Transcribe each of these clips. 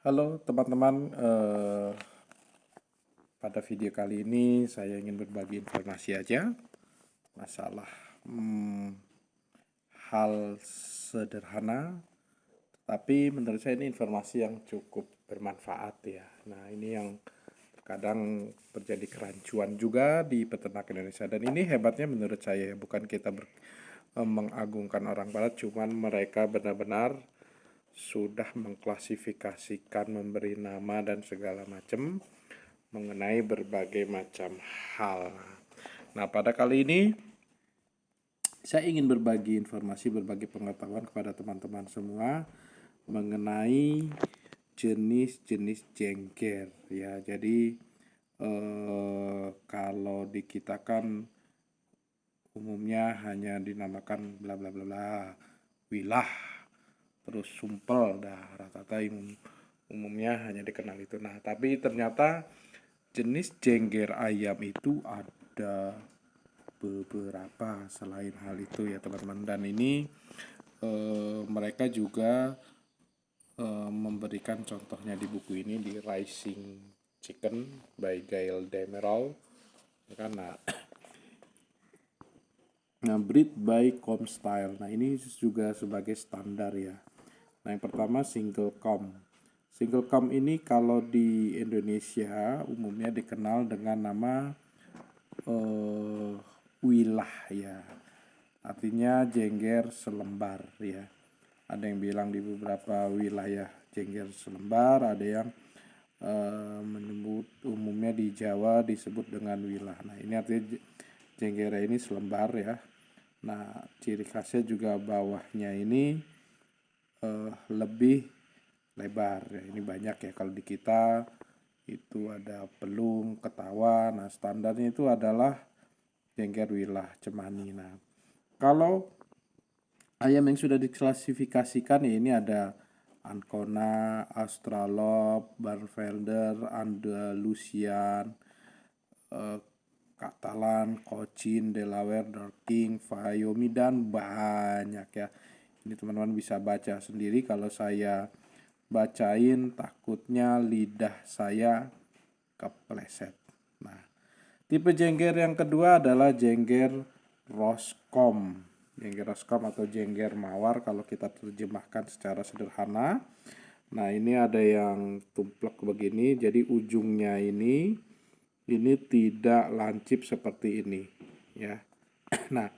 Halo teman-teman, pada video kali ini saya ingin berbagi informasi aja masalah hal sederhana, tapi menurut saya ini informasi yang cukup bermanfaat ya. Nah ini yang kadang terjadi kerancuan juga di peternak Indonesia, dan ini hebatnya menurut saya, bukan kita mengagungkan orang barat, cuman mereka benar-benar sudah mengklasifikasikan, memberi nama dan segala macam mengenai berbagai macam hal. Nah, pada kali ini saya ingin berbagi informasi, berbagi pengetahuan kepada teman-teman semua mengenai jenis-jenis jengger ya. Jadi kalau di kita kan umumnya hanya dinamakan bla bla bla bla, wilah, terus sumpel, dah rata-rata umumnya hanya dikenal itu. Nah, tapi ternyata jenis jengger ayam itu ada beberapa selain hal itu ya teman-teman, dan ini mereka juga memberikan contohnya di buku ini, di Rising Chicken by Gail Demerol karena breed by Comstyle. Nah ini juga sebagai standar ya. Nah yang pertama single com. Single com ini kalau di Indonesia umumnya dikenal dengan nama wilah ya, artinya jengger selembar ya. Ada yang bilang di beberapa wilayah jengger selembar, ada yang menyebut umumnya di Jawa disebut dengan wilah. Nah ini artinya jengger ini selembar ya. Nah ciri khasnya juga bawahnya ini lebih lebar ya. Ini banyak ya, kalau di kita itu ada pelung, ketawa. Nah standarnya itu adalah jengger wilah cemani. Nah kalau ayam yang sudah diklasifikasikan ya, ini ada Ancona, Australorp, Barnvelder, Andalusian, Catalan, Cochin, Delaware, Dorking, Fayoumi, dan banyak ya. Ini teman-teman bisa baca sendiri, kalau saya bacain takutnya lidah saya kepleset. Nah, tipe jengger yang kedua adalah jengger roscom. Jengger roscom atau jengger mawar kalau kita terjemahkan secara sederhana. Nah, ini ada yang tumplek begini, jadi ujungnya ini tidak lancip seperti ini ya. Nah,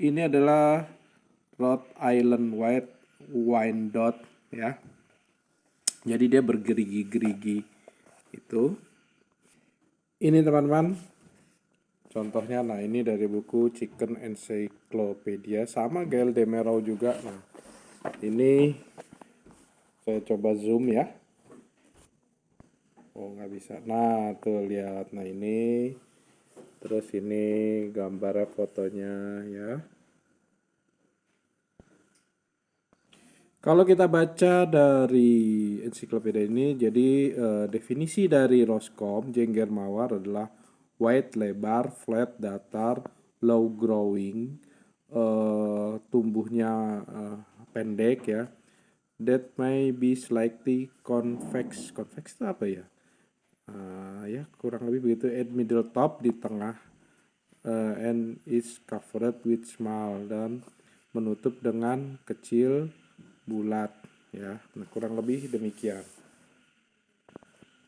ini adalah Rhode Island White Wyandotte ya. Jadi dia bergerigi-gerigi itu. Ini teman-teman contohnya. Nah ini dari buku Chicken Encyclopedia, sama Gail Demerol juga. Nah ini saya coba zoom ya. Oh nggak bisa. Nah tuh lihat. Nah ini terus ini gambarnya, fotonya ya. Kalau kita baca dari ensiklopedia ini, jadi definisi dari roscom jengger mawar adalah white, lebar, flat, datar, low growing, tumbuhnya pendek ya, that may be slightly convex. Convex itu apa ya? Ya kurang lebih begitu. At middle top, di tengah, and is covered with small, dan menutup dengan kecil, bulat ya. Nah, kurang lebih demikian.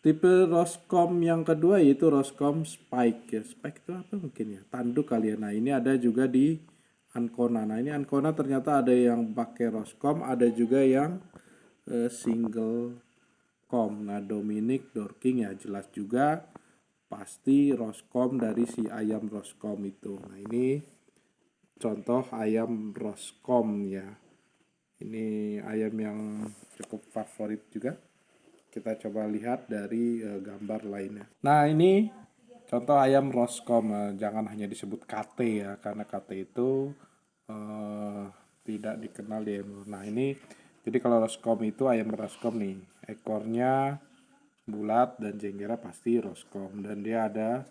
Tipe roscom yang kedua yaitu roscom spike ya. Spike itu apa mungkin ya? Tanduk kali ya. Nah, ini ada juga di Ancona. Nah, ini Ancona ternyata ada yang pakai roscom, ada juga yang single com. Nah, Dominic Dorking ya jelas juga pasti roscom dari si ayam roscom itu. Nah, ini contoh ayam roscom ya. Ini ayam yang cukup favorit juga. Kita coba lihat dari gambar lainnya. Nah ini contoh ayam roscom. Jangan hanya disebut KT ya, karena KT itu tidak dikenal di ayam. Nah ini jadi kalau roscom itu ayam roscom nih, ekornya bulat dan jenggernya pasti roscom, dan dia ada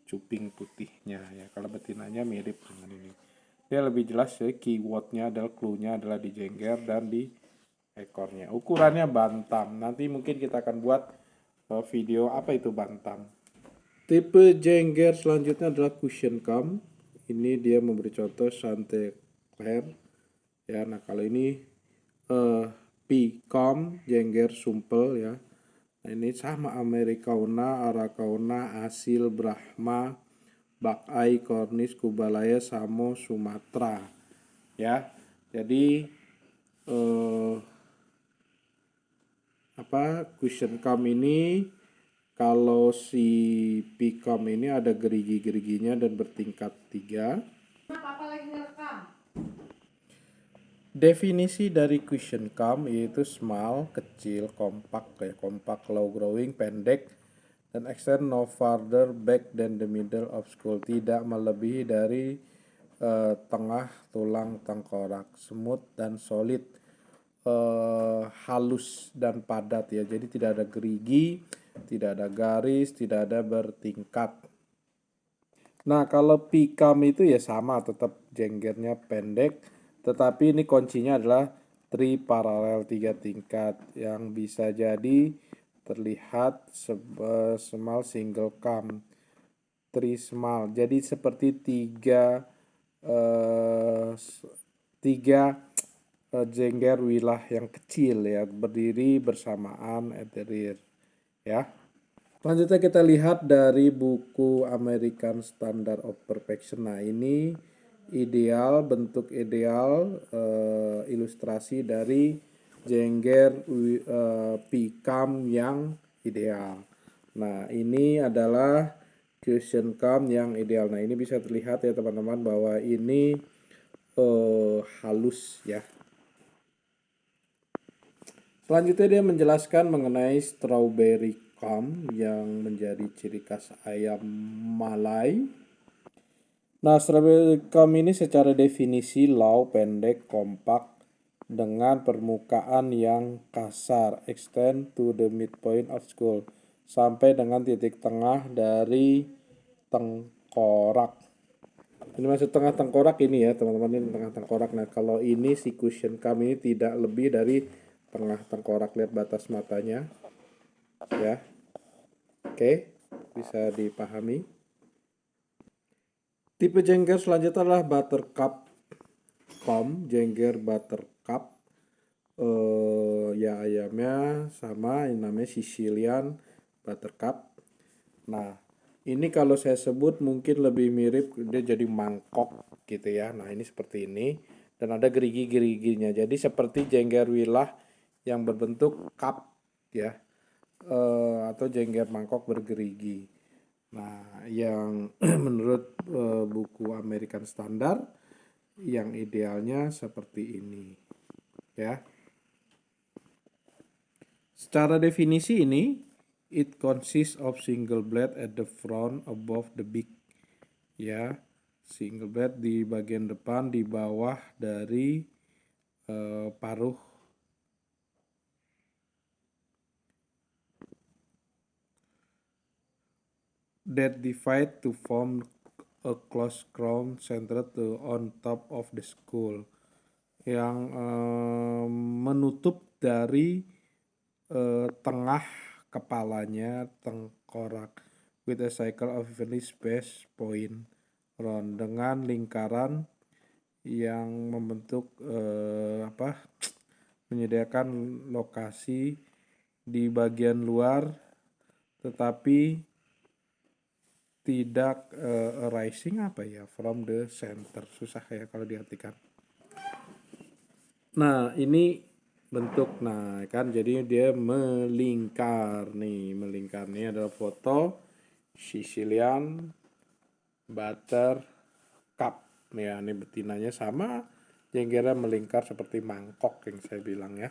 cuping putihnya ya. Kalau betinanya mirip dengan ini. Dia lebih jelas ya, keywordnya adalah, clue-nya adalah di jengger dan di ekornya. Ukurannya bantam. Nanti mungkin kita akan buat video apa itu bantam. Tipe jengger selanjutnya adalah cushion cam. Ini dia memberi contoh Chanticleer. Ya, nah kalau ini Picam jengger sumpel ya. Nah, ini sama Americana, Aracauna, Asil, Brahma, Buckeye, Cornish, Kubalaya, Samo, Sumatera. Ya. Jadi cushion cam ini kalau si Picam ini ada gerigi-geriginya dan bertingkat 3. Definisi dari cushion cam yaitu small, kecil, kompak, low growing, pendek, dan extend no farther back than the middle of skull, tidak melebihi dari tengah tulang tengkorak, smooth dan solid, halus dan padat ya, jadi tidak ada gerigi, tidak ada garis, tidak ada bertingkat. Nah kalau Picam itu ya sama, tetap jenggernya pendek, tetapi ini kuncinya adalah triparalel 3 tingkat yang bisa jadi terlihat small single cam, trismal. Jadi seperti tiga jengger wilah yang kecil ya, berdiri bersamaan at the rear ya. Selanjutnya kita lihat dari buku American Standard of Perfection. Nah ini ideal, bentuk ideal, ilustrasi dari jengger Picam yang ideal. Nah ini adalah cushion cam yang ideal. Nah ini bisa terlihat ya teman-teman bahwa ini halus ya. Selanjutnya dia menjelaskan mengenai strawberry cam yang menjadi ciri khas ayam Malai. Nah, strawberry cam ini secara definisi low, pendek, kompak, dengan permukaan yang kasar, extend to the midpoint of skull, sampai dengan titik tengah dari tengkorak. Ini maksud tengah tengkorak ini ya teman-teman, ini tengah tengkorak. Nah kalau ini si cushion cam ini tidak lebih dari tengah tengkorak, lihat batas matanya ya. Oke, bisa dipahami. Tipe jengger selanjutnya adalah buttercup cam, jengger buttercup. Ya ayamnya sama, ini namanya Sicilian buttercup. Nah ini kalau saya sebut mungkin lebih mirip, dia jadi mangkok gitu ya. Nah ini seperti ini dan ada gerigi-geriginya, jadi seperti jengger wilah yang berbentuk cup ya, atau jengger mangkok bergerigi. Nah yang menurut buku American Standard yang idealnya seperti ini ya. Secara definisi ini, it consists of single blade at the front above the beak ya, single blade di bagian depan di bawah dari paruh. That divide to form a closed crown centered on top of the skull, yang menutup dari tengah kepalanya tengkorak, with a cycle of evenly spaced point round, dengan lingkaran yang membentuk menyediakan lokasi di bagian luar tetapi tidak arising from the center. Susah ya kalau diartikan. Nah ini bentuk, nah kan jadi dia melingkar nih, melingkar. Ini adalah foto Sicilian buttercup ya, ini betinanya sama, jenggernya melingkar seperti mangkok yang saya bilang ya.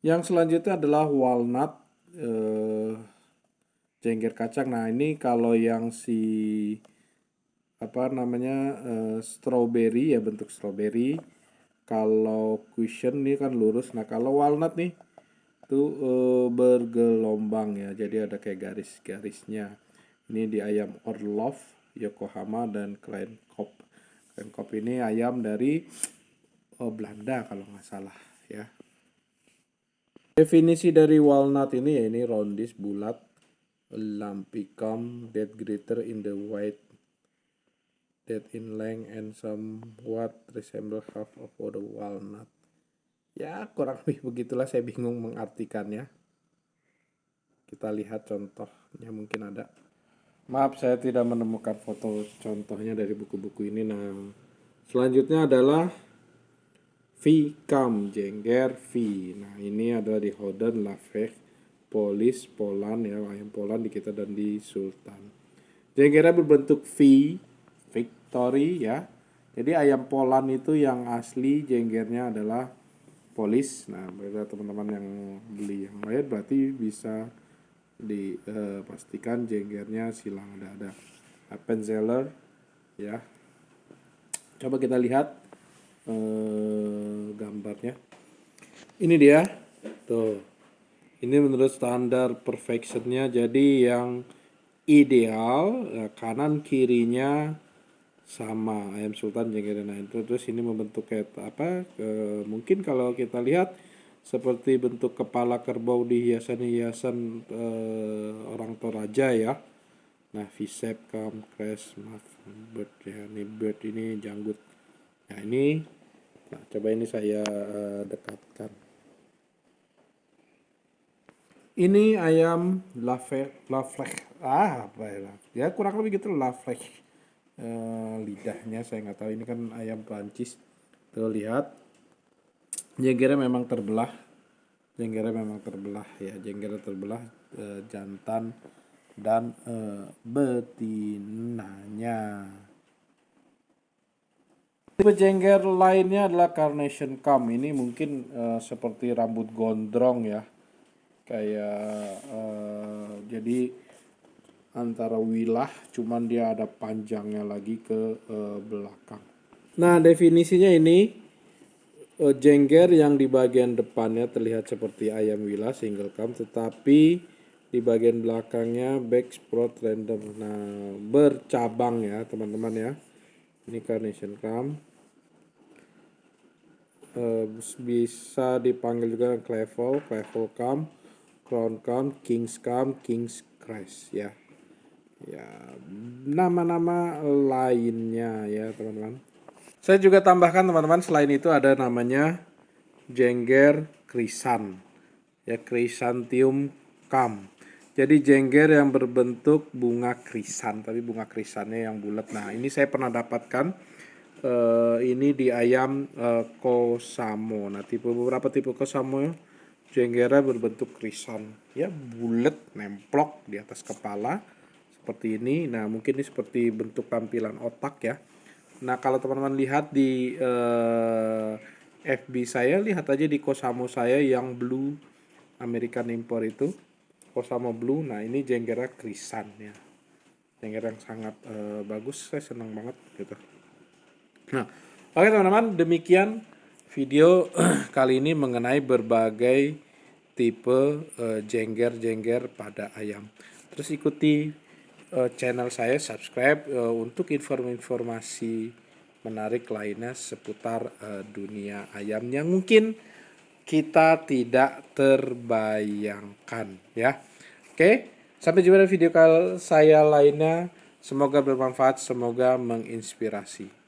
Yang selanjutnya adalah walnut, jengger kacang. Nah ini kalau yang si strawberry ya, bentuk strawberry. Kalau cushion ini kan lurus. Nah kalau walnut nih itu bergelombang ya, jadi ada kayak garis-garisnya. Ini di ayam Orlov, Yokohama, dan Kleinkop. Kleinkop ini ayam dari Belanda kalau nggak salah ya. Definisi dari walnut ini ya, ini roundis, bulat, lumpy come that greater in the white that in length and somewhat resemble half of the walnut. Ya kurang lebih begitulah, saya bingung mengartikannya. Kita lihat contohnya, mungkin ada. Maaf saya tidak menemukan foto contohnya dari buku-buku ini. Nah selanjutnya adalah V-Cam, jengger V. Nah ini adalah di Howden, Lafayette, Polis, Poland ya, ayam Poland di kita dan di Sultan. Jenggernya berbentuk V, Victory ya. Jadi ayam Poland itu yang asli jenggernya adalah Polis. Nah bagi teman-teman yang beli yang lain berarti bisa dipastikan jenggernya silang ada Appenzeller ya. Coba kita lihat gambarnya. Ini dia tuh, ini menurut standar perfectionnya, jadi yang ideal kanan kirinya sama ayam sultan jengger dan lain. Terus ini membentuk kayak apa, mungkin kalau kita lihat seperti bentuk kepala kerbau di hiasan-hiasan orang Toraja ya. Nah V-shape, come, crash, bird ya, ini bird, ini janggut. Nah ini, nah coba ini saya dekatkan. Ini ayam Lafayette, apa ya? Ya kurang lebih gitu Lafayette. Lidahnya saya nggak tahu, ini kan ayam Prancis. Tuh lihat, jenggernya memang terbelah. Ya, jenggernya terbelah, jantan dan betinanya. Tipe jengger lainnya adalah Carnation Cam. Ini mungkin seperti rambut gondrong ya, kayak jadi antara wilah, cuman dia ada panjangnya lagi ke belakang. Nah definisinya ini, jengger yang di bagian depannya terlihat seperti ayam wilah single cam, tetapi di bagian belakangnya back sprout random. Nah bercabang ya teman-teman ya. Ini Carnation Cam. Bisa dipanggil juga clavel cam, crown cam, king's cam, king's crest ya. Ya, nama-nama lainnya ya teman-teman. Saya juga tambahkan teman-teman, selain itu ada namanya jengger krisan ya, chrysanthemum cam. Jadi jengger yang berbentuk bunga krisan, tapi bunga krisannya yang bulat. Nah ini saya pernah dapatkan ini di ayam Kosamo. Nah beberapa tipe Kosamo jenggernya berbentuk krisan ya, bulat, nemplok di atas kepala seperti ini. Nah mungkin ini seperti bentuk tampilan otak ya. Nah kalau teman-teman lihat di FB saya, lihat aja di Kosamo saya yang blue American Import itu, Kosamo Blue. Nah ini jenggernya krisan ya, jengger yang sangat bagus, saya senang banget gitu. Nah oke teman-teman, demikian video kali ini mengenai berbagai tipe jengger-jengger pada ayam. Terus ikuti channel saya, subscribe untuk informasi menarik lainnya seputar dunia ayam yang mungkin kita tidak terbayangkan ya. Oke, sampai jumpa di video saya lainnya. Semoga bermanfaat, semoga menginspirasi.